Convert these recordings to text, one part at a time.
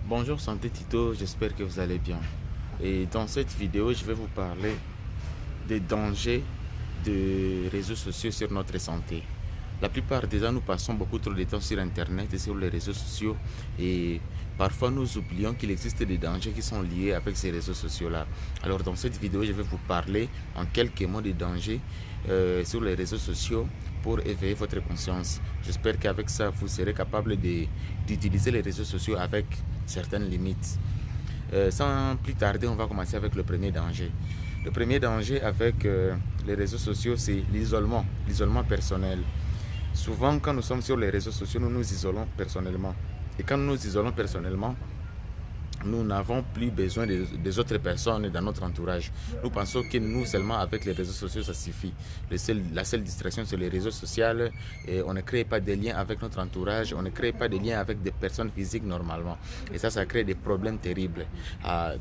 Bonjour Santé Tito, j'espère que vous allez bien. Et dans cette vidéo, je vais vous parler des dangers des réseaux sociaux sur notre santé. La plupart des gens, nous passons beaucoup trop de temps sur Internet et sur les réseaux sociaux et parfois nous oublions qu'il existe des dangers qui sont liés avec ces réseaux sociaux-là. Alors dans cette vidéo, je vais vous parler en quelques mots des dangers sur les réseaux sociaux pour éveiller votre conscience. J'espère qu'avec ça, vous serez capable d'utiliser les réseaux sociaux avec certaines limites. Sans plus tarder, on va commencer avec le premier danger. Le premier danger avec les réseaux sociaux, c'est l'isolement personnel. Souvent, quand nous sommes sur les réseaux sociaux, nous nous isolons personnellement. Et quand nous nous isolons personnellement, nous n'avons plus besoin des autres personnes dans notre entourage. Nous pensons que nous seulement avec les réseaux sociaux ça suffit. La seule distraction sur les réseaux sociaux, et on ne crée pas de liens avec notre entourage, on ne crée pas de liens avec des personnes physiques normalement. Et ça crée des problèmes terribles.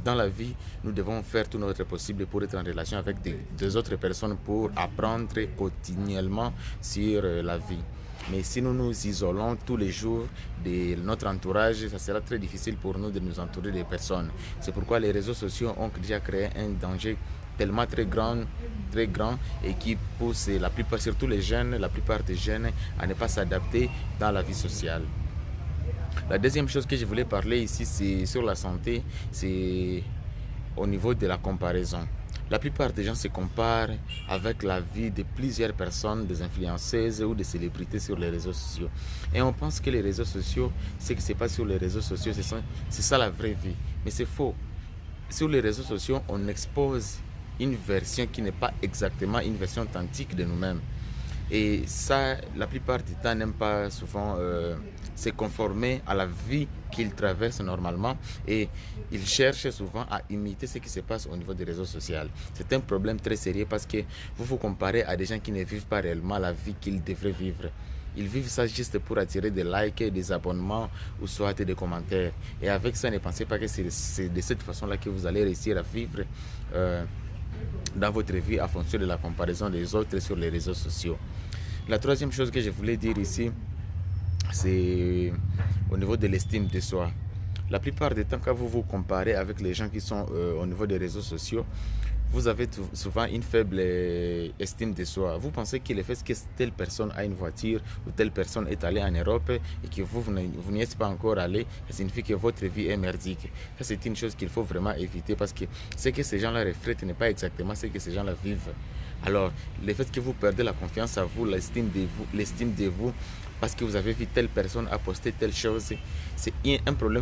Dans la vie, nous devons faire tout notre possible pour être en relation avec des autres personnes pour apprendre continuellement sur la vie. Mais si nous nous isolons tous les jours de notre entourage, ça sera très difficile pour nous de nous entourer des personnes. C'est pourquoi les réseaux sociaux ont déjà créé un danger tellement très grand et qui pousse la plupart, surtout les jeunes, la plupart des jeunes à ne pas s'adapter dans la vie sociale. La deuxième chose que je voulais parler ici, c'est sur la santé, c'est au niveau de la comparaison. La plupart des gens se comparent avec la vie de plusieurs personnes, des influenceuses ou des célébrités sur les réseaux sociaux. Et on pense que les réseaux sociaux, ce qui se passe sur les réseaux sociaux, c'est ça la vraie vie. Mais c'est faux. Sur les réseaux sociaux, on expose une version qui n'est pas exactement une version authentique de nous-mêmes. Et ça, la plupart du temps, n'aiment pas souvent se conformer à la vie qu'ils traversent normalement et ils cherchent souvent à imiter ce qui se passe au niveau des réseaux sociaux. C'est un problème très sérieux parce que vous vous comparez à des gens qui ne vivent pas réellement la vie qu'ils devraient vivre. Ils vivent ça juste pour attirer des likes, des abonnements ou soit des commentaires. Et avec ça, ne pensez pas que c'est de cette façon-là que vous allez réussir à vivre dans votre vie en fonction de la comparaison des autres sur les réseaux sociaux. La troisième chose que je voulais dire ici, c'est au niveau de l'estime de soi. La plupart du temps, quand vous vous comparez avec les gens qui sont au niveau des réseaux sociaux, vous avez souvent une faible estime de soi. Vous pensez que le fait que telle personne a une voiture ou telle personne est allée en Europe et que vous n'y êtes pas encore allé, ça signifie que votre vie est merdique. Ça, c'est une chose qu'il faut vraiment éviter parce que ce que ces gens-là reflètent n'est pas exactement ce que ces gens-là vivent. Alors, le fait que vous perdez la confiance à vous, l'estime de vous, parce que vous avez vu telle personne a posté telle chose, c'est un problème